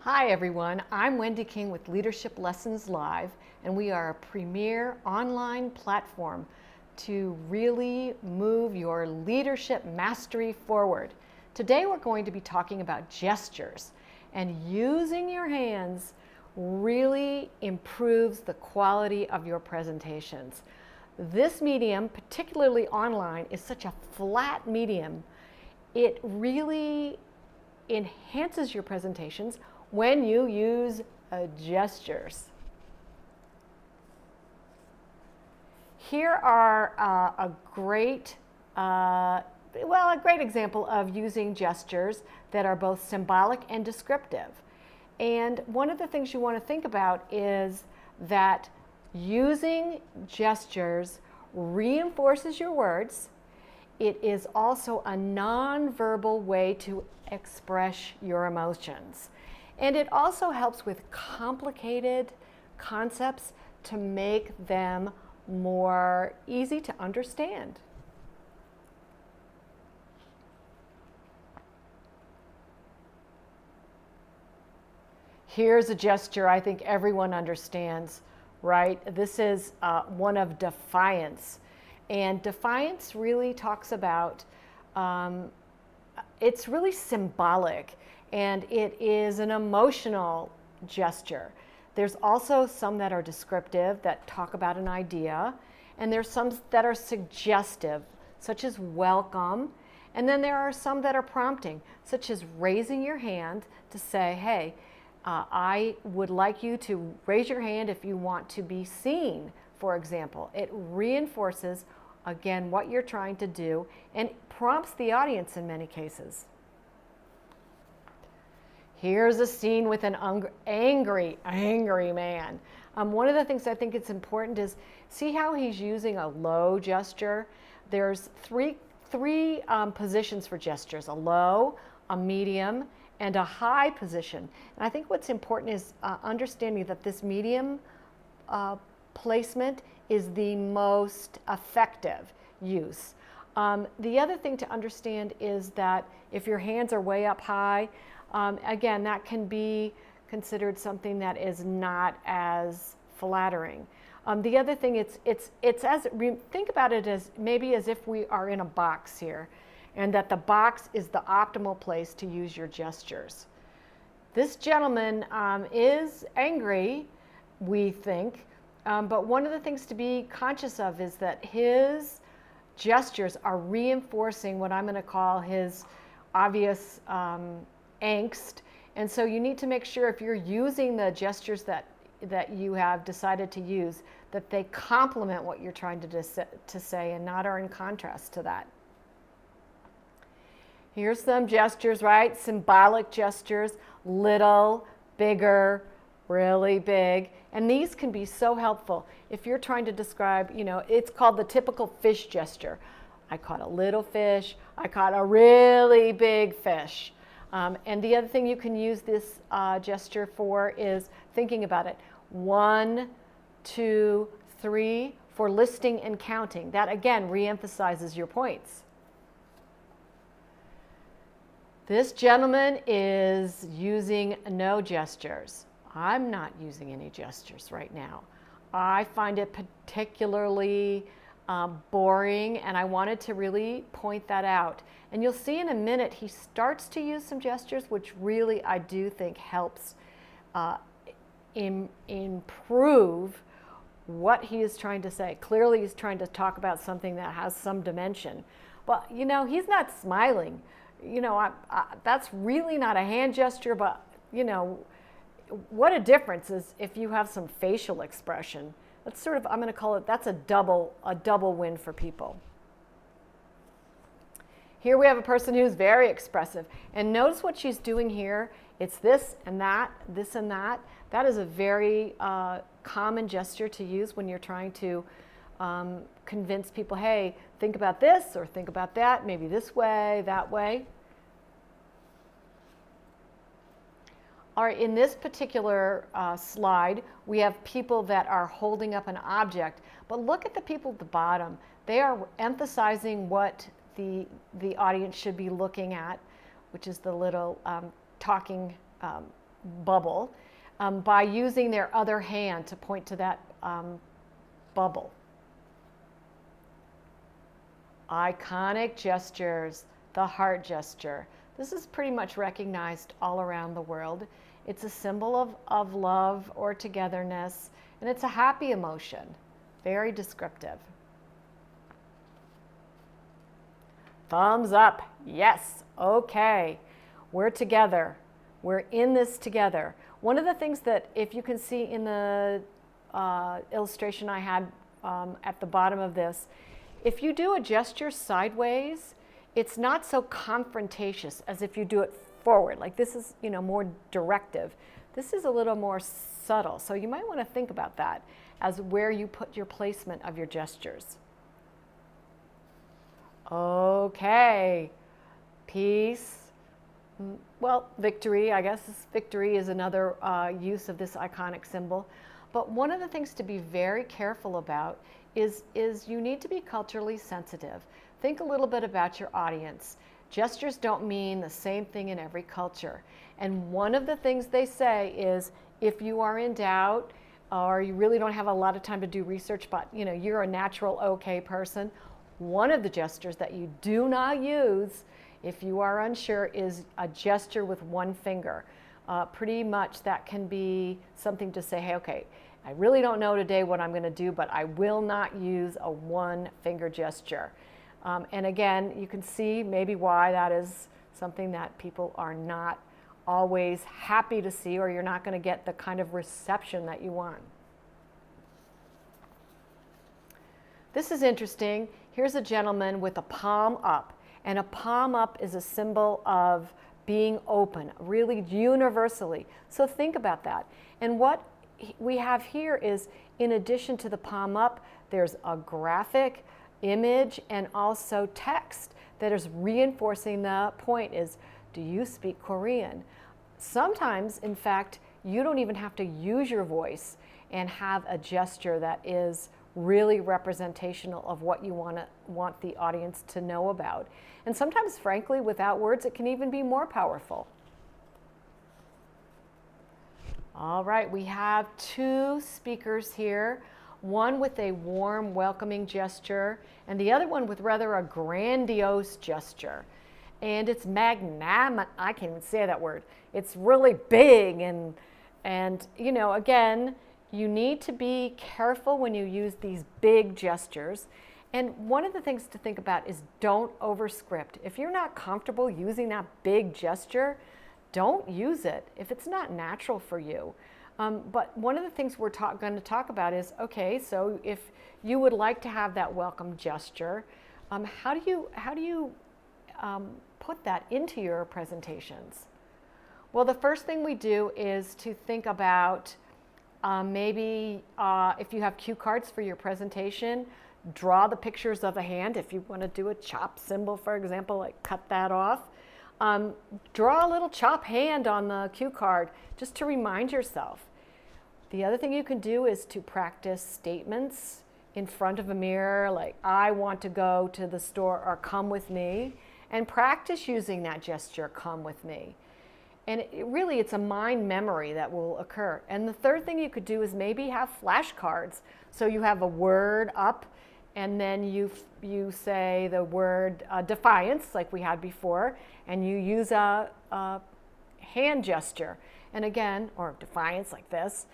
Hi everyone, I'm Wendy King with Leadership Lessons Live, and we are a premier online platform to really move your leadership mastery forward. Today we're going to be talking about gestures, and using your hands really improves the quality of your presentations. This medium, particularly online, is such a flat medium. It really enhances your presentations when you use gestures. Here are a great example of using gestures that are both symbolic and descriptive. And one of the things you want to think about is that using gestures reinforces your words. It is also a nonverbal way to express your emotions. And it also helps with complicated concepts to make them more easy to understand. Here's a gesture I think everyone understands, right? This is one of defiance. And defiance really talks about, it's really symbolic. And it is an emotional gesture. There's also some that are descriptive, that talk about an idea, and there's some that are suggestive, such as welcome, and then there are some that are prompting, such as raising your hand to say, hey, I would like you to raise your hand if you want to be seen, for example. It reinforces, again, what you're trying to do and prompts the audience in many cases. Here's a scene with an angry man. One of the things I think it's important is see how he's using a low gesture. There's three positions for gestures: a low, a medium, and a high position. And I think what's important is understanding that this medium placement is the most effective use. The other thing to understand is that if your hands are way up high, again, that can be considered something that is not as flattering. The other thing, think about it as maybe as if we are in a box here, and that the box is the optimal place to use your gestures. This gentleman is angry, we think, but one of the things to be conscious of is that his gestures are reinforcing what I'm going to call his obvious angst, and so you need to make sure if you're using the gestures that you have decided to use, that they complement what you're trying to say and not are in contrast to that. Here's some gestures, right? Symbolic gestures: little, bigger, really big, and these can be so helpful if you're trying to describe, it's called the typical fish gesture. I caught a little fish, I caught a really big fish. And the other thing you can use this gesture for is thinking about it. 1, 2, 3 for listing and counting. That again reemphasizes your points. This gentleman is using no gestures. I'm not using any gestures right now. I find it particularly boring, and I wanted to really point that out. And you'll see in a minute he starts to use some gestures, which really I do think helps improve what he is trying to say. Clearly he's trying to talk about something that has some dimension. But he's not smiling. That's really not a hand gesture, but what a difference is if you have some facial expression. That's sort of, I'm going to call it, that's a double win for people. Here we have a person who's very expressive. And notice what she's doing here. It's this and that, this and that. That is a very common gesture to use when you're trying to convince people, hey, think about this or think about that, maybe this way, that way. All right, in this particular slide, we have people that are holding up an object, but look at the people at the bottom. They are emphasizing what the audience should be looking at, which is the little talking bubble by using their other hand to point to that bubble. Iconic gestures, the heart gesture. This is pretty much recognized all around the world. It's a symbol of love or togetherness, and it's a happy emotion. Very descriptive. Thumbs up. Yes. Okay. We're together. We're in this together. One of the things that, if you can see in the illustration I had at the bottom of this, if you do a gesture sideways, it's not so confrontatious as if you do it forward. Like this is, more directive. This is a little more subtle. So you might want to think about that as where you put your placement of your gestures. Okay. Peace. Well, victory, I guess victory is another use of this iconic symbol. But one of the things to be very careful about is you need to be culturally sensitive. Think a little bit about your audience. Gestures don't mean the same thing in every culture. And one of the things they say is, if you are in doubt or you really don't have a lot of time to do research, but you're a natural okay person, one of the gestures that you do not use if you are unsure is a gesture with one finger. Pretty much that can be something to say, hey, okay, I really don't know today what I'm going to do, but I will not use a one finger gesture. And again, you can see maybe why that is something that people are not always happy to see, or you're not going to get the kind of reception that you want. This is interesting. Here's a gentleman with a palm up, and a palm up is a symbol of being open, really universally. So think about that. And what we have here is, in addition to the palm up, there's a graphic image and also text that is reinforcing the point is, do you speak Korean? Sometimes, in fact, you don't even have to use your voice and have a gesture that is really representational of what you want the audience to know about. And sometimes, frankly, without words, it can even be more powerful. All right, we have two speakers here, one with a warm, welcoming gesture, and the other one with rather a grandiose gesture. And it's magnanimous. I can't even say that word. It's really big, and again, you need to be careful when you use these big gestures. And one of the things to think about is, don't overscript. If you're not comfortable using that big gesture, don't use it if it's not natural for you. But one of the things we're going to talk about is, okay, so if you would like to have that welcome gesture, how do you put that into your presentations? Well, the first thing we do is to think about maybe if you have cue cards for your presentation, draw the pictures of a hand. If you want to do a chop symbol, for example, like cut that off. Draw a little chop hand on the cue card just to remind yourself. The other thing you can do is to practice statements in front of a mirror, like, I want to go to the store, or come with me, and practice using that gesture, come with me. And it's a mind memory that will occur. And the third thing you could do is maybe have flashcards. So you have a word up, and then you say the word defiance, like we had before, and you use a hand gesture. And again, or defiance like this,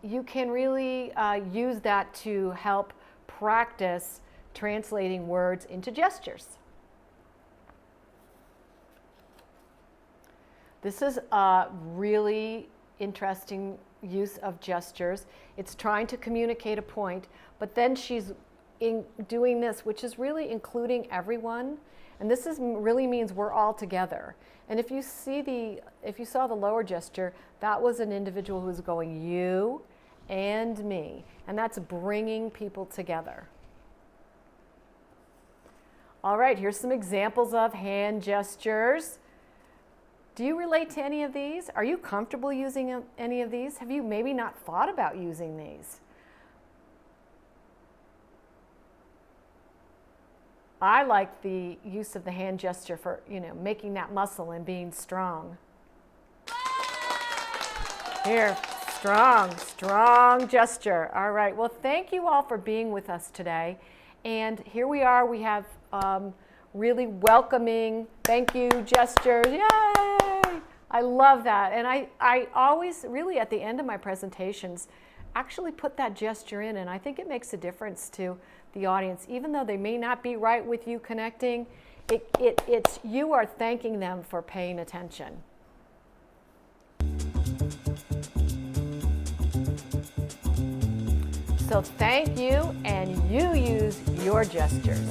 you can really use that to help practice translating words into gestures. This is a really interesting use of gestures. It's trying to communicate a point, but then she's doing this, which is really including everyone. And this really means we're all together. And if you saw the lower gesture, that was an individual who was going you and me. And that's bringing people together. All right, here's some examples of hand gestures. Do you relate to any of these? Are you comfortable using any of these? Have you maybe not thought about using these? I like the use of the hand gesture for, making that muscle and being strong. Here, strong, strong gesture. All right, well, thank you all for being with us today. And here we are, we have really welcoming thank you gestures. Yay! I love that. And I always, really at the end of my presentations, actually put that gesture in, and I think it makes a difference to the audience. Even though they may not be right with you connecting, it's you are thanking them for paying attention. So thank you, and you use your gestures.